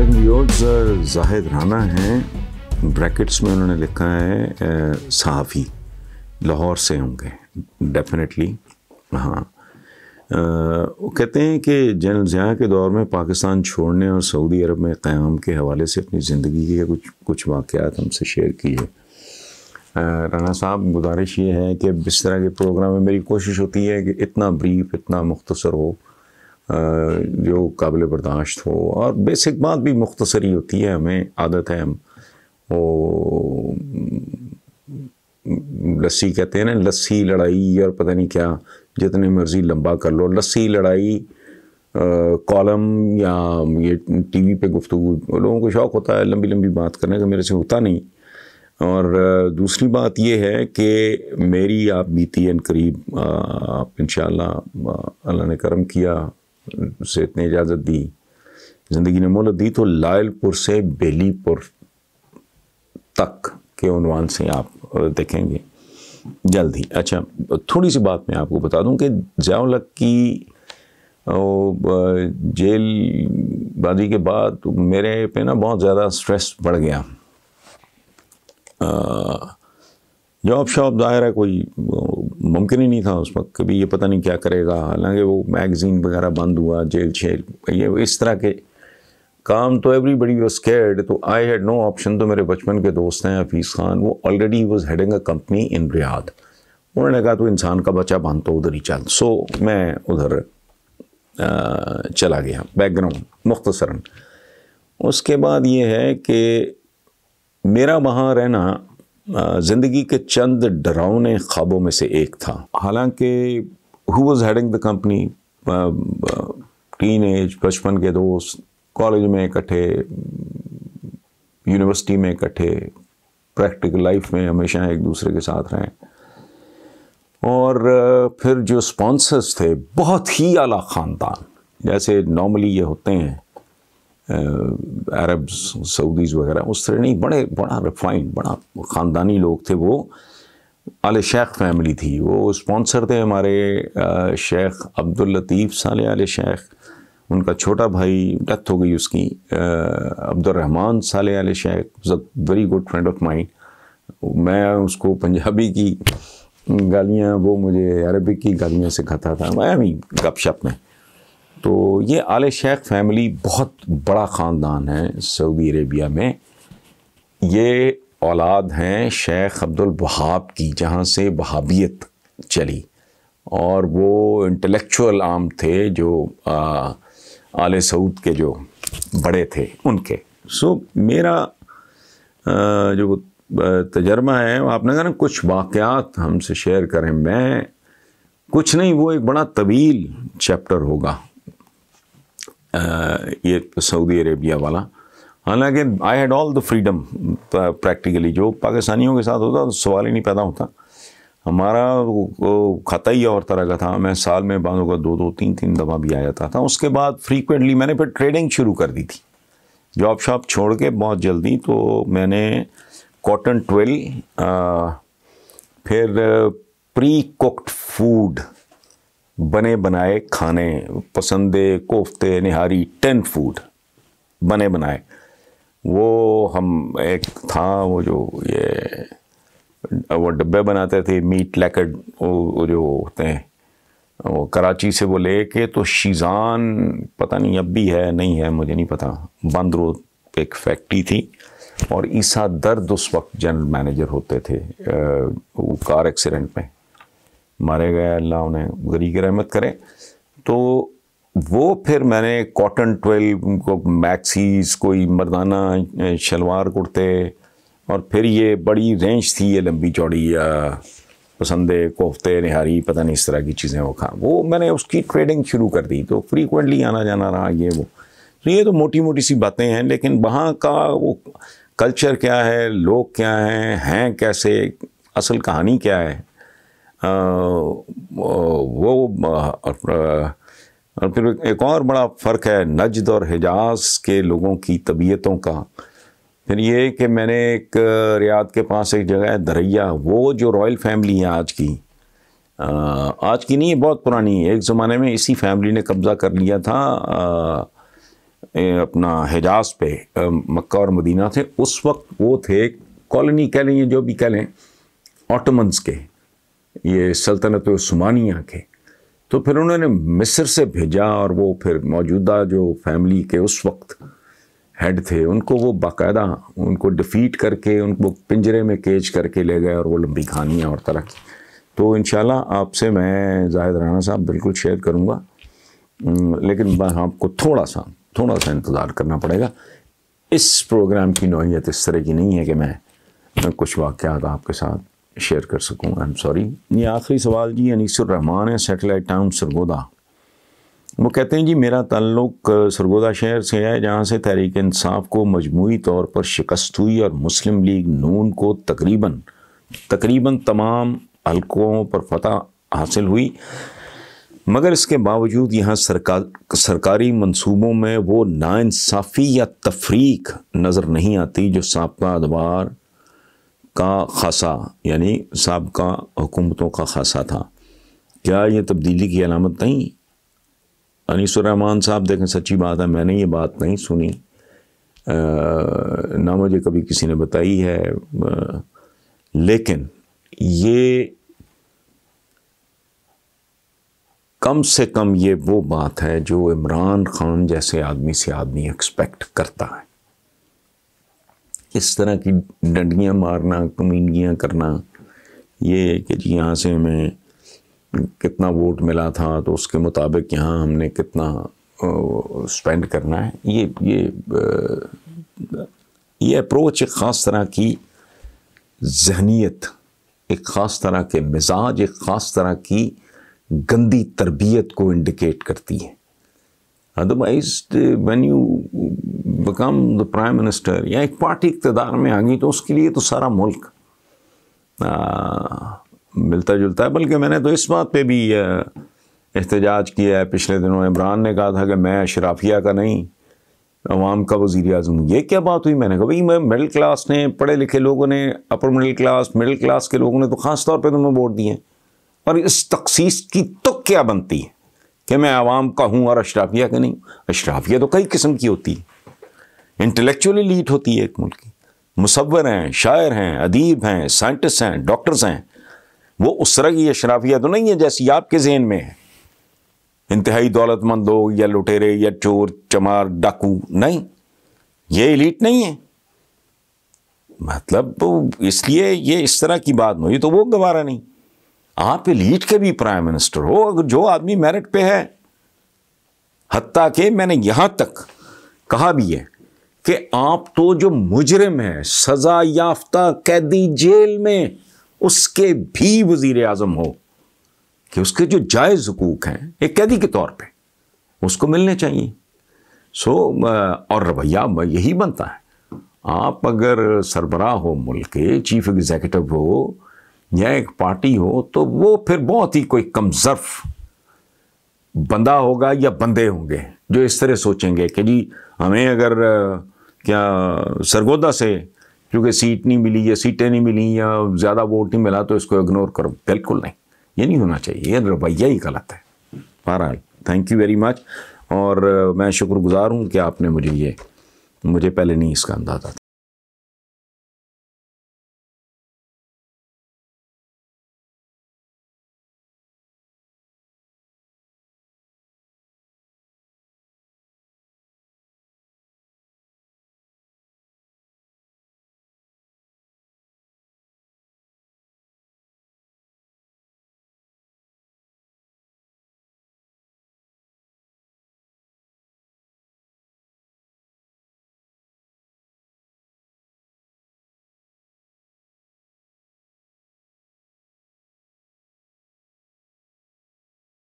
Morning viewers, Zahid Rana हैं, brackets में उन्होंने लिखा है सहाफ़ी, लाहौर से होंगे डेफिनेटली। हाँ, वो कहते हैं कि जनरल ज़िया के दौर में पाकिस्तान छोड़ने और सऊदी अरब में क़याम के हवाले से अपनी ज़िंदगी के कुछ वाक़यात हमसे शेयर कीजिए। राना साहब, गुजारिश ये है कि इस तरह के प्रोग्राम में मेरी कोशिश होती है कि इतना ब्रीफ, इतना मुख्तसर हो जो काबिल बर्दाश्त हो, और बेसिक बात भी मुख्तसर ही होती है, हमें आदत है। हम वो लस्सी कहते हैं ना, लस्सी लड़ाई और पता नहीं क्या, जितने मर्ज़ी लंबा कर लो, लस्सी लड़ाई कॉलम या ये टीवी पे गुफ्तगू, लोगों को शौक़ होता है लंबी लंबी बात करने का, मेरे से होता नहीं। और दूसरी बात ये है कि मेरी आप बीती इन करीब आप इंशाअल्लाह अल्लाह ने करम किया, से इतनी इजाज़त दी, ज़िंदगी ने मोहलत दी, तो लायलपुर से बेलीपुर तक के उन्वान से आप देखेंगे जल्द ही। अच्छा, थोड़ी सी बात मैं आपको बता दूं कि ज़िया-उल-हक की जेल बाजी के बाद मेरे पे ना बहुत ज़्यादा स्ट्रेस बढ़ गया। जॉब शॉप ज़ाहिर है कोई मुमकिन ही नहीं था उस वक्त, कभी ये पता नहीं क्या करेगा, हालांकि वो मैगज़ीन वगैरह बंद हुआ, जेल शेल, ये इस तरह के काम, तो एवरीबडी वाज स्कैर्ड। तो आई हैड नो ऑप्शन। तो मेरे बचपन के दोस्त हैं हफीज़ खान, वो already was heading a company in Riyadh. उन्होंने कहा तो इंसान का बच्चा बन तो उधर ही चल। सो मैं उधर चला गया। बैकग्राउंड मुख्तसरन उसके बाद ये है कि मेरा वहाँ रहना ज़िंदगी के चंद डरावने ख्वाबों में से एक था। हालांकि who was heading the company, teen age, बचपन के दोस्त, कॉलेज में इकट्ठे, यूनिवर्सिटी में इकट्ठे, प्रैक्टिकल लाइफ में हमेशा एक दूसरे के साथ रहें। और फिर जो स्पॉन्सर्स थे बहुत ही आला ख़ानदान, जैसे नॉर्मली ये होते हैं अरब्स, सऊदीज़ वगैरह, उस तरह नहीं, बड़ा रिफाइंड, बड़ा ख़ानदानी लोग थे। वो आले शेख फैमिली थी। वो स्पॉन्सर थे हमारे शेख अब्दुल लतीफ़ साले आले शेख, उनका छोटा भाई, डेथ हो गई उसकी, Abdul Rahman Saleh Al Sheikh, was a very good friend of mine. मैं उसको पंजाबी की गालियाँ, वो मुझे अरबिक की गालियाँ सिखाता था, मैं भी गपशप में। तो ये आले शेख फैमिली बहुत बड़ा ख़ानदान है सऊदी अरेबिया में। ये औलाद हैं शेख अब्दुल वहाब की, जहाँ से वहाबियत चली, और वो इंटेलेक्चुअल आम थे जो आले सऊद के जो बड़े थे उनके। सो मेरा जो तजर्बा है, आपने कहा ना कुछ वाक़यात हमसे शेयर करें, मैं कुछ नहीं, वो एक बड़ा तवील चैप्टर होगा ये सऊदी अरेबिया वाला। हालांकि I had all the freedom practically, जो पाकिस्तानियों के साथ होता तो सवाल ही नहीं पैदा होता। हमारा खाता ही और तरह का था। मैं साल में बाज़ों का 2-2, 3-3 दफ़ा भी आ जाता था। उसके बाद फ्रीक्वेंटली मैंने फिर ट्रेडिंग शुरू कर दी थी, जॉब शॉप छोड़ के बहुत जल्दी। तो मैंने कॉटन ट्विल, फिर प्री कुक्ड फूड, बने बनाए खाने, पसंदे, कोफ्ते, निहारी, 10 फूड बने बनाए, वो हम एक था वो जो ये वो डब्बे बनाते थे, मीट लैकड, वो जो होते हैं, वो कराची से वो लेके तो शीज़ान, पता नहीं अब भी है नहीं है मुझे नहीं पता, बंद रोड पे एक फैक्ट्री थी, और ईसा दर्द उस वक्त जनरल मैनेजर होते थे। वो कार एक्सीडेंट में मारे गए, अल्लाह उन्हें गरीक रहमत करे। तो वो फिर मैंने कॉटन 12 को मैक्सीज, कोई मर्दाना शलवार कुर्ते, और फिर ये बड़ी रेंज थी, ये लंबी चौड़ी पसंदे, कोफ्ते, निहारी, पता नहीं इस तरह की चीज़ें वो मैंने उसकी ट्रेडिंग शुरू कर दी। तो फ्रीक्वेंटली आना जाना रहा ये वो। तो ये तो मोटी मोटी सी बातें हैं, लेकिन वहाँ का वो कल्चर क्या है, लोग क्या हैं कैसे, असल कहानी क्या है, वो और फिर एक और बड़ा फ़र्क है नजद और हिजाज के लोगों की तबीयतों का। फिर ये कि मैंने एक रियाद के पास एक जगह है दरैया, वो जो रॉयल फैमिली है आज की नहीं है, बहुत पुरानी है, एक ज़माने में इसी फैमिली ने कब्ज़ा कर लिया था اپنا حجاز پہ مکہ اور مدینہ تھے، اس وقت وہ تھے کالونی کہہ لیں، جو بھی کہہ لیں، آٹومنز کے، یہ سلطنت عثمانیہ کے. تو پھر انہوں نے مصر سے بھیجا، اور وہ پھر موجودہ جو فیملی کے اس وقت ہیڈ تھے ان کو وہ باقاعدہ ان کو ڈیفیٹ کر کے ان کو پنجرے میں کیج کر کے لے گئے، اور وہ لمبی کہانیاں اور طرح کی. تو انشاءاللہ آپ سے میں زاہد رانا صاحب بالکل شیئر کروں گا، لیکن آپ کو تھوڑا سا انتظار کرنا پڑے گا. اس پروگرام کی نوعیت اس طرح کی نہیں ہے کہ میں کچھ واقعات آپ کے ساتھ شیئر کر سکوں. I am sorry. یہ آخری سوال جی انیس الرحمان ہے، سیٹلائٹ ٹاؤن سرگودا. وہ کہتے ہیں جی میرا تعلق سرگودا شہر سے ہے، جہاں سے تحریک انصاف کو مجموعی طور پر شکست ہوئی اور مسلم لیگ نون کو تقریباً تمام حلقوں پر فتح حاصل ہوئی، مگر اس کے باوجود یہاں سرکاری منصوبوں میں وہ ناانصافی یا تفریق نظر نہیں آتی جو سابقہ ادوار کا خاصہ، یعنی سابقہ حکومتوں کا خاصہ تھا. کیا یہ تبدیلی کی علامت نہیں؟ انیس الرحمان صاحب دیکھیں، سچی بات ہے، میں نے یہ بات نہیں سنی، نہ مجھے کبھی کسی نے بتائی ہے، لیکن یہ کم سے کم یہ وہ بات ہے جو عمران خان جیسے آدمی سے آدمی ایکسپیکٹ کرتا ہے. اس طرح کی ڈنڈیاں مارنا، کمینگیاں کرنا، یہ کہ جی یہاں سے ہمیں کتنا ووٹ ملا تھا تو اس کے مطابق یہاں ہم نے کتنا سپینڈ کرنا ہے، یہ اپروچ ایک خاص طرح کی ذہنیت، ایک خاص طرح کے مزاج، ایک خاص طرح کی گندی تربیت کو انڈیکیٹ کرتی ہے. Otherwise when you become the prime minister یا ایک پارٹی اقتدار میں آ گئی تو اس کے لیے تو سارا ملک ملتا جلتا ہے. بلکہ میں نے تو اس بات پہ بھی احتجاج کیا ہے پچھلے دنوں. عمران نے کہا تھا کہ میں اشرافیہ کا نہیں، عوام کا وزیر اعظم. یہ کیا بات ہوئی؟ میں نے کہا بھائی مڈل کلاس نے، پڑھے لکھے لوگوں نے، اپر مڈل کلاس کے لوگوں نے تو خاص طور پہ تمہیں ووٹ دیے، اور اس تخصیص کی تو کیا بنتی ہے کہ میں عوام کا ہوں اور اشرافیہ کا نہیں؟ اشرافیہ تو کئی قسم کی ہوتی ہے، انٹلیکچولی ایلیٹ ہوتی ہے ایک ملک کی، مصور ہیں، شاعر ہیں، ادیب ہیں، سائنٹسٹ ہیں، ڈاکٹرز ہیں. وہ اس طرح کی اشرافیہ تو نہیں ہے جیسی آپ کے ذہن میں ہے، انتہائی دولت مند لوگ یا لٹیرے یا چور چمار ڈاکو. نہیں، یہ ایلیٹ نہیں ہے. مطلب اس لیے یہ اس طرح کی بات نہیں تو وہ گوارا نہیں. آپ ایلیٹ کے بھی پرائم منسٹر ہو، اگر جو آدمی میرٹ پہ ہے، حتیٰ کہ میں نے یہاں تک کہا بھی ہے کہ آپ تو جو مجرم ہے، سزا یافتہ قیدی جیل میں، اس کے بھی وزیر اعظم ہو، کہ اس کے جو جائز حقوق ہیں ایک قیدی کے طور پہ اس کو ملنے چاہیے. اور رویہ یہی بنتا ہے. آپ اگر سربراہ ہو ملک کے، چیف ایگزیکٹو ہو یا ایک پارٹی ہو، تو وہ پھر بہت ہی کوئی کم ظرف بندہ ہوگا یا بندے ہوں گے جو اس طرح سوچیں گے کہ جی ہمیں اگر کیا سرگودا سے کیونکہ سیٹ نہیں ملی یا سیٹیں نہیں ملی یا زیادہ ووٹ نہیں ملا تو اس کو اگنور کرو. بالکل نہیں، یہ نہیں ہونا چاہیے، یہ رویہ ہی غلط ہے. بہرحال تھینک یو ویری مچ، اور میں شکر گزار ہوں کہ آپ نے مجھے پہلے نہیں اس کا اندازہ تھا.